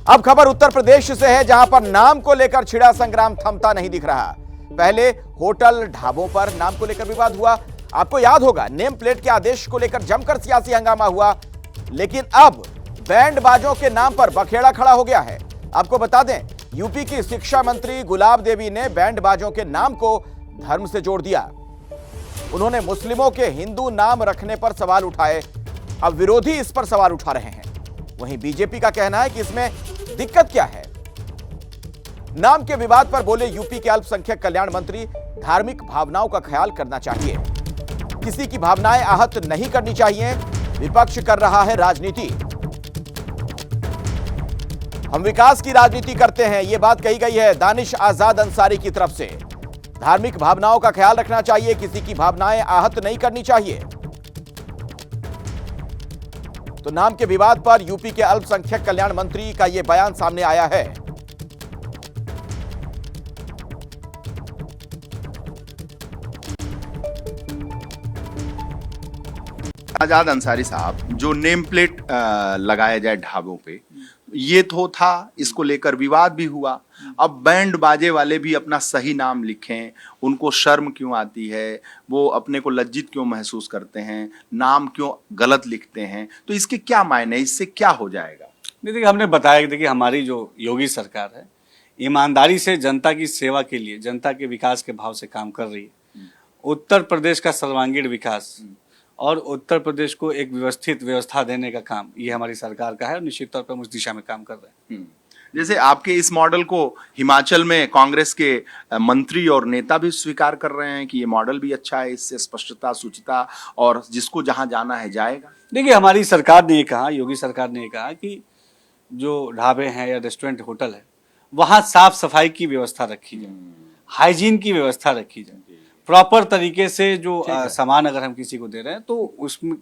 अब खबर उत्तर प्रदेश से है, जहां पर नाम को लेकर छिड़ा संग्राम थमता नहीं दिख रहा। पहले होटल ढाबों पर नाम को लेकर विवाद हुआ। आपको याद होगा, नेम प्लेट के आदेश को लेकर जमकर सियासी हंगामा हुआ, लेकिन अब बैंड बाजों के नाम पर बखेड़ा खड़ा हो गया है। आपको बता दें, यूपी की शिक्षा मंत्री गुलाब देवी ने बैंड बाजों के नाम को धर्म से जोड़ दिया। उन्होंने मुस्लिमों के हिंदू नाम रखने पर सवाल उठाए। अब विरोधी इस पर सवाल उठा रहे हैं। वहीं बीजेपी का कहना है कि इसमें दिक्कत क्या है। नाम के विवाद पर बोले यूपी के अल्पसंख्यक कल्याण मंत्री, धार्मिक भावनाओं का ख्याल करना चाहिए, किसी की भावनाएं आहत नहीं करनी चाहिए। विपक्ष कर रहा है राजनीति। हम विकास की राजनीति करते हैं, यह बात कही गई है दानिश आजाद अंसारी की तरफ से। धार्मिक भावनाओं का ख्याल रखना चाहिए, किसी की भावनाएं आहत नहीं करनी चाहिए। तो नाम के विवाद पर यूपी के अल्पसंख्यक कल्याण मंत्री का यह बयान सामने आया है। आजाद अंसारी साहब, जो नेम प्लेट लगाया जाए ढाबों पे, ये तो था, इसको लेकर विवाद भी हुआ। अब बैंड बाजे वाले भी अपना सही नाम लिखें, उनको शर्म क्यों आती है, वो अपने को लज्जित क्यों महसूस करते हैं, नाम क्यों गलत लिखते हैं, तो इसके क्या मायने, इससे क्या हो जाएगा? देखिए, हमने बताया कि देखिए हमारी जो योगी सरकार है, ईमानदारी से जनता की सेवा के लिए, जनता के विकास के भाव से काम कर रही है। उत्तर प्रदेश का सर्वांगीण विकास और उत्तर प्रदेश को एक व्यवस्थित व्यवस्था देने का काम ये हमारी सरकार का है और निश्चित तौर पर हम उस दिशा में काम कर रहे हैं। जैसे आपके इस मॉडल को हिमाचल में कांग्रेस के मंत्री और नेता भी स्वीकार कर रहे हैं कि ये मॉडल भी अच्छा है, इससे स्पष्टता, सूचिता और जिसको जहां जाना है जाएगा। देखिए, हमारी सरकार ने ये कहा, योगी सरकार ने ये कहा कि जो ढाबे हैं या रेस्टोरेंट होटल है, वहां साफ सफाई की व्यवस्था रखी जाए, हाइजीन की व्यवस्था रखी जाए, प्रॉपर तरीके से जो सामान अगर हम किसी को दे रहे हैं तो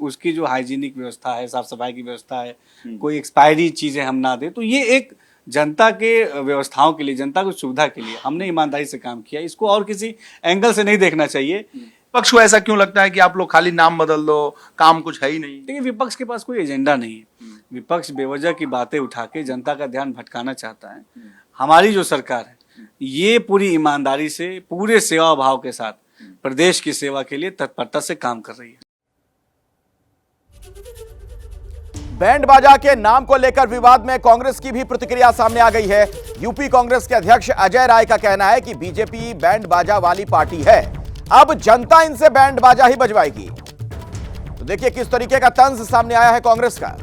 उसकी जो हाइजीनिक व्यवस्था है, साफ सफाई की व्यवस्था है, कोई एक्सपायरी चीजें हम ना दे। तो ये एक जनता के व्यवस्थाओं के लिए, जनता की सुविधा के लिए हमने ईमानदारी से काम किया। इसको और किसी एंगल से नहीं देखना चाहिए। विपक्ष को ऐसा क्यों लगता है कि आप लोग खाली नाम बदल दो, काम कुछ है ही नहीं? देखिए, विपक्ष के पास कोई एजेंडा नहीं है। विपक्ष बेवजह की बातें उठा के जनता का ध्यान भटकाना चाहता है। हमारी जो सरकार है ये पूरी ईमानदारी से, पूरे सेवा भाव के साथ प्रदेश की सेवा के लिए तत्परता से काम कर रही है। बैंड बाजा के नाम को लेकर विवाद में कांग्रेस की भी प्रतिक्रिया सामने आ गई है। यूपी कांग्रेस के अध्यक्ष अजय राय का कहना है कि बीजेपी बैंड बाजा वाली पार्टी है, अब जनता इनसे बैंड बाजा ही बजवाएगी। तो देखिए किस तरीके का तंज सामने आया है कांग्रेस का।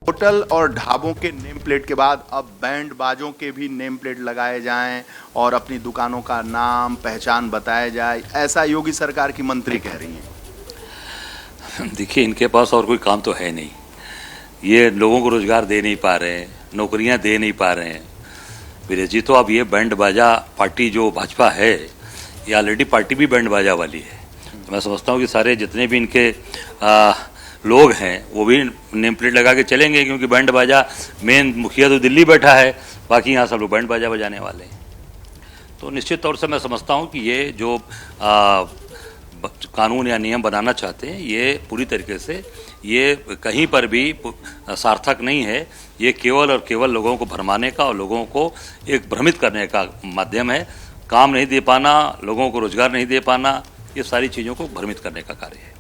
होटल और ढाबों के नेम प्लेट के बाद अब बैंड बाजों के भी नेम प्लेट लगाए जाएं और अपनी दुकानों का नाम, पहचान बताया जाए, ऐसा योगी सरकार की मंत्री कह रही हैं। देखिए, इनके पास और कोई काम तो है नहीं। ये लोगों को रोजगार दे नहीं पा रहे हैं, नौकरियां दे नहीं पा रहे हैं। वीरेश जी, तो अब ये बैंड बाजा पार्टी जो भाजपा है, ये ऑलरेडी पार्टी भी बैंड बाजा वाली है। तो मैं समझता हूँ कि सारे जितने भी इनके लोग हैं वो भी नेम प्लेट लगा के चलेंगे, क्योंकि बैंड बाजा मेन मुखिया तो दिल्ली बैठा है, बाकी यहाँ सब लोग बैंड बाजा बजाने वाले हैं। तो निश्चित तौर से मैं समझता हूँ कि ये जो कानून या नियम बनाना चाहते हैं, ये पूरी तरीके से ये कहीं पर भी सार्थक नहीं है। ये केवल और केवल लोगों को भरमाने का और लोगों को एक भ्रमित करने का माध्यम है। काम नहीं दे पाना, लोगों को रोजगार नहीं दे पाना, ये सारी चीज़ों को भ्रमित करने का कार्य है।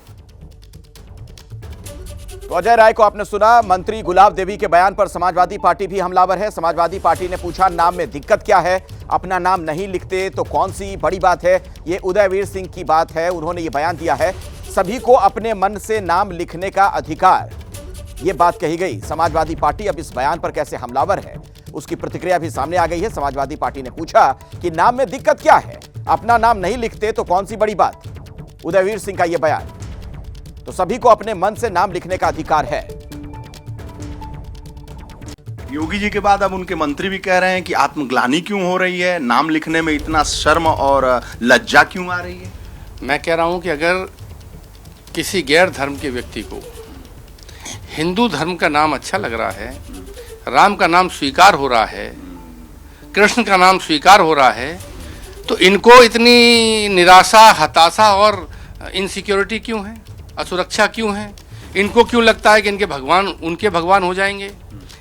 तो अजय राय को आपने सुना। मंत्री गुलाब देवी के बयान पर समाजवादी पार्टी भी हमलावर है। समाजवादी पार्टी ने पूछा, नाम में दिक्कत क्या है, अपना नाम नहीं लिखते तो कौन सी बड़ी बात है। ये उदयवीर सिंह की बात है, उन्होंने ये बयान दिया है, सभी को अपने मन से नाम लिखने का अधिकार, ये बात कही गई। समाजवादी पार्टी अब इस बयान पर कैसे हमलावर है, उसकी प्रतिक्रिया भी सामने आ गई है। समाजवादी पार्टी ने पूछा कि नाम में दिक्कत क्या है, अपना नाम नहीं लिखते तो कौन सी बड़ी बात। उदयवीर सिंह का यह बयान, तो सभी को अपने मन से नाम लिखने का अधिकार है। योगी जी के बाद अब उनके मंत्री भी कह रहे हैं कि आत्मग्लानि क्यों हो रही है, नाम लिखने में इतना शर्म और लज्जा क्यों आ रही है? मैं कह रहा हूं कि अगर किसी गैर धर्म के व्यक्ति को हिंदू धर्म का नाम अच्छा लग रहा है, राम का नाम स्वीकार हो रहा है, कृष्ण का नाम स्वीकार हो रहा है, तो इनको इतनी निराशा, हताशा और इनसिक्योरिटी क्यों है, असुरक्षा क्यों है? इनको क्यों लगता है कि इनके भगवान उनके भगवान हो जाएंगे?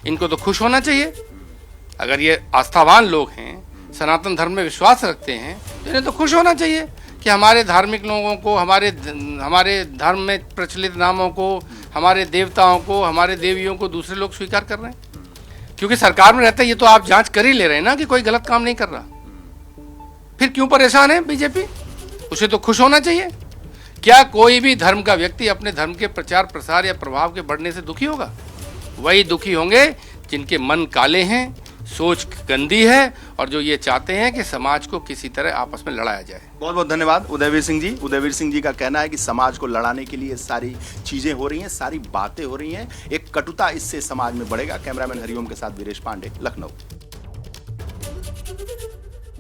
इनको तो खुश होना चाहिए। अगर ये आस्थावान लोग हैं, सनातन धर्म में विश्वास रखते हैं, तो इन्हें तो खुश होना चाहिए कि हमारे धार्मिक लोगों को, हमारे धर्म में प्रचलित नामों को, हमारे देवताओं को, हमारे देवियों को दूसरे लोग स्वीकार कर रहे हैं। क्योंकि सरकार में रहता है, ये तो आप जांच कर ही ले रहे हैं ना कि कोई गलत काम नहीं कर रहा। फिर क्यों परेशान है बीजेपी? उसे तो खुश होना चाहिए। क्या कोई भी धर्म का व्यक्ति अपने धर्म के प्रचार प्रसार या प्रभाव के बढ़ने से दुखी होगा? वही दुखी होंगे जिनके मन काले हैं, सोच गंदी है, और जो ये चाहते हैं कि समाज को किसी तरह आपस में लड़ाया जाए। बहुत बहुत धन्यवाद उदयवीर सिंह जी। उदयवीर सिंह जी का कहना है कि समाज को लड़ाने के लिए सारी चीजें हो रही हैं, सारी बातें हो रही हैं, एक कटुता इससे समाज में बढ़ेगा। कैमरामैन हरिओम के साथ वीरेश पांडे, लखनऊ।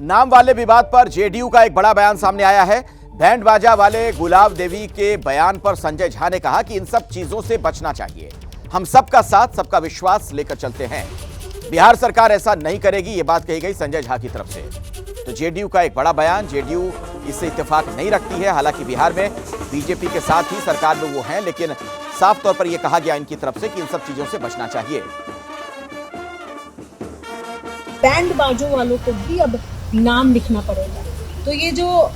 नाम वाले विवाद पर जेडीयू का एक बड़ा बयान सामने आया है। बैंड बाजा वाले गुलाब देवी के बयान पर संजय झा ने कहा कि इन सब चीजों से बचना चाहिए। हम सबका साथ, सबका विश्वास लेकर चलते हैं। बिहार सरकार ऐसा नहीं करेगी, ये बात कही गई संजय झा की तरफ से। तो जेडीयू का एक बड़ा बयान, जेडीयू इससे इत्तेफाक नहीं रखती है। हालांकि बिहार में बीजेपी के साथ ही सरकार में वो हैं, लेकिन साफ तौर पर यह कहा गया इनकी तरफ से कि इन सब चीजों से बचना चाहिए। बैंड बाजों वालों को भी अब नाम लिखना पड़ेगा। तो ये जो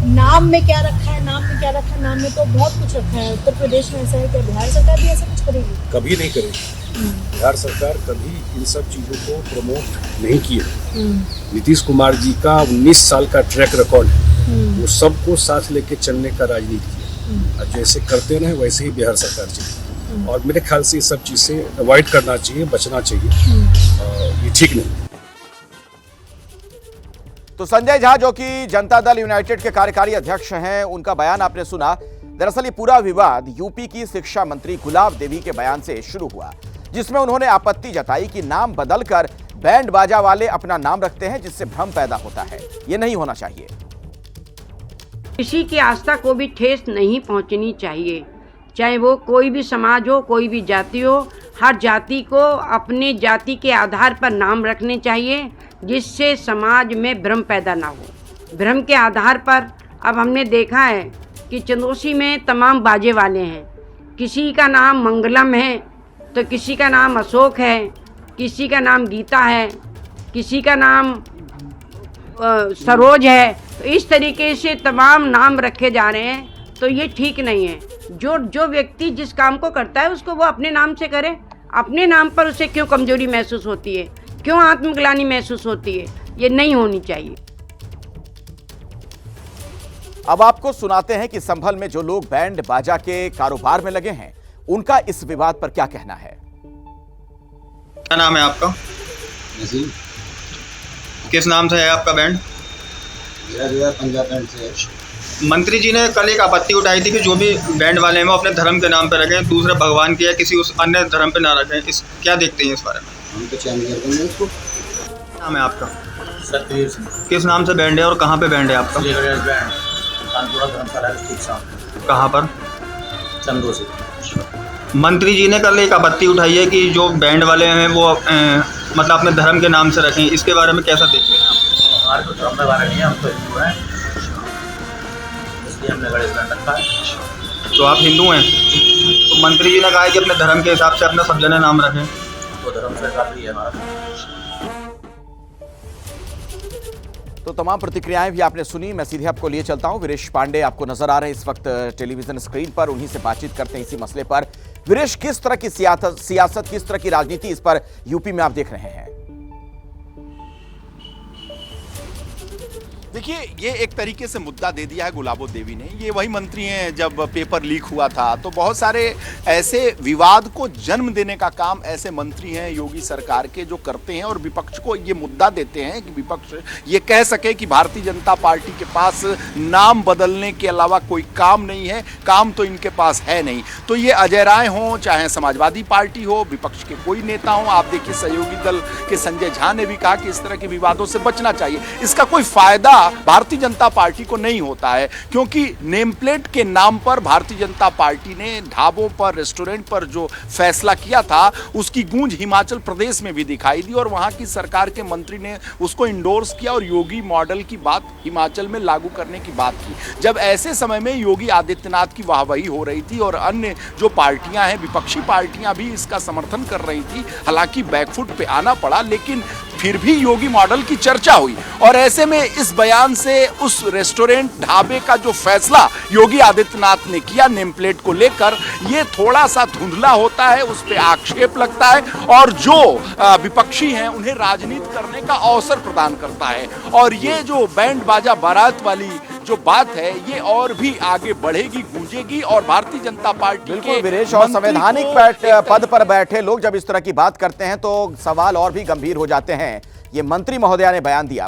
नाम में क्या रखा है, नाम में क्या रखा है, नाम में तो बहुत कुछ रखा है। उत्तर प्रदेश में ऐसा है, क्या बिहार सरकार भी ऐसा कुछ करेगी? कभी नहीं करेगी। बिहार सरकार कभी इन सब चीजों को प्रमोट नहीं किया। नीतीश कुमार जी का 19 साल का ट्रैक रिकॉर्ड है, वो सबको साथ लेके चलने का राजनीति है। जैसे करते रहे वैसे ही बिहार सरकार चले, और मेरे ख्याल से ये सब चीज से अवॉइड करना चाहिए, बचना चाहिए। ये ठीक नहीं। तो संजय झा, जो कि जनता दल यूनाइटेड के कार्यकारी अध्यक्ष हैं, उनका बयान आपने सुना। दरअसल ये पूरा विवाद यूपी की शिक्षा मंत्री गुलाब देवी के बयान से शुरू हुआ, जिसमें उन्होंने आपत्ति जताई कि नाम बदलकर बैंड बाजा वाले अपना नाम रखते हैं, जिससे भ्रम पैदा होता है। ये नहीं होना चाहिए। किसी की आस्था को भी ठेस नहीं पहुंचनी चाहिए, चाहे वो कोई भी समाज हो, कोई भी जाति हो। हर जाति को अपने जाति के आधार पर नाम रखने चाहिए, जिससे समाज में भ्रम पैदा ना हो। भ्रम के आधार पर अब हमने देखा है कि चंदोसी में तमाम बाजे वाले हैं। किसी का नाम मंगलम है तो किसी का नाम अशोक है, किसी का नाम गीता है, किसी का नाम सरोज है। तो इस तरीके से तमाम नाम रखे जा रहे हैं, तो ये ठीक नहीं है। जो व्यक्ति जिस काम को करता है उसको वो अपने नाम से करे। अपने नाम पर उसे क्यों कमजोरी महसूस होती है, क्यों आत्मग्लानि महसूस होती है? ये नहीं होनी चाहिए। अब आपको सुनाते हैं कि संभल में जो लोग बैंड बाजा के कारोबार में लगे हैं, उनका इस विवाद पर क्या कहना है। क्या नाम है आपका? किस नाम से है आपका बैंड? पंजाब बैंड से है। मंत्री जी ने कल एक आपत्ति उठाई थी कि जो भी बैंड वाले हैं वो अपने धर्म के नाम पे रखें, दूसरे भगवान की या किसी उस अन्य धर्म पे ना रखें। इस क्या देखते हैं इस बारे में? हम तो चैन कर देंगे इसको। नाम है आपका? सतवीर सिंह। किस नाम से बैंड है और कहाँ पे बैंड है आपका? बैंड कानपुरा धर्मशाला स्थित सामने। कहाँ पर? चंदो से। मंत्री जी ने कल एक आपत्ति उठाई है कि जो बैंड वाले हैं वो मतलब अपने धर्म के नाम से रखें। इसके बारे में कैसा देखते हैं आप? हमारे तो धर्म के बारे नहीं है, हम तो हिंदू हैं, इसलिए हमने गणेश बैंड रखा है। तो आप हिंदू हैं, तो मंत्री जी ने कहा है कि अपने धर्म के हिसाब से अपना सब जने नाम रखें। तो धर्म से काफी है हमारा। तो तमाम प्रतिक्रियाएं भी आपने सुनी। मैं सीधे आपको लिए चलता हूं। वीरेश पांडे आपको नजर आ रहे हैं इस वक्त टेलीविजन स्क्रीन पर, उन्हीं से बातचीत करते हैं इसी मसले पर। वीरेश, किस तरह की सियासत, किस तरह की राजनीति इस पर यूपी में आप देख रहे हैं? देखिए, ये एक तरीके से मुद्दा दे दिया है गुलाबो देवी ने। ये वही मंत्री हैं, जब पेपर लीक हुआ था तो बहुत सारे ऐसे विवाद को जन्म देने का काम ऐसे मंत्री हैं योगी सरकार के जो करते हैं, और विपक्ष को ये मुद्दा देते हैं कि विपक्ष ये कह सके कि भारतीय जनता पार्टी के पास नाम बदलने के अलावा कोई काम नहीं है, काम तो इनके पास है नहीं। तो ये अजय राय हों, चाहे समाजवादी पार्टी हो, विपक्ष के कोई नेता हो, आप देखिए सहयोगी दल के संजय झा ने भी कहा कि इस तरह के विवादों से बचना चाहिए। इसका कोई फायदा भारतीय जनता पार्टी को नहीं होता है, क्योंकि नेम प्लेट के नाम पर भारतीय जनता पार्टी ने ढाबों पर, रेस्टोरेंट पर जो फैसला किया था उसकी गूंज हिमाचल प्रदेश में भी दिखाई दी और वहां की सरकार के मंत्री ने उसको इंडोर्स किया और योगी मॉडल की बात हिमाचल में लागू करने की बात की। जब ऐसे समय में योगी आदित्यनाथ की वाहवाही हो रही थी और अन्य जो पार्टियां हैं, विपक्षी पार्टियां भी इसका समर्थन कर रही थी, हालांकि बैकफुट पे आना पड़ा, लेकिन फिर भी योगी मॉडल की चर्चा हुई। और ऐसे में इस बयान से उस रेस्टोरेंट, ढाबे का जो फैसला योगी आदित्यनाथ ने किया नेम प्लेट को लेकर, ये थोड़ा सा धुंधला होता है, उस पर आक्षेप लगता है और जो विपक्षी हैं उन्हें राजनीति करने का अवसर प्रदान करता है। और ये जो बैंड बाजा बारात वाली जो बात है, ये और भी आगे बढ़ेगी, गूंजेगी और भारतीय जनता पार्टी बिल्कुल वीरेश, और संवैधानिक पद पर बैठे लोग जब इस तरह की बात करते हैं तो सवाल और भी गंभीर हो जाते हैं। ये मंत्री महोदया ने बयान दिया,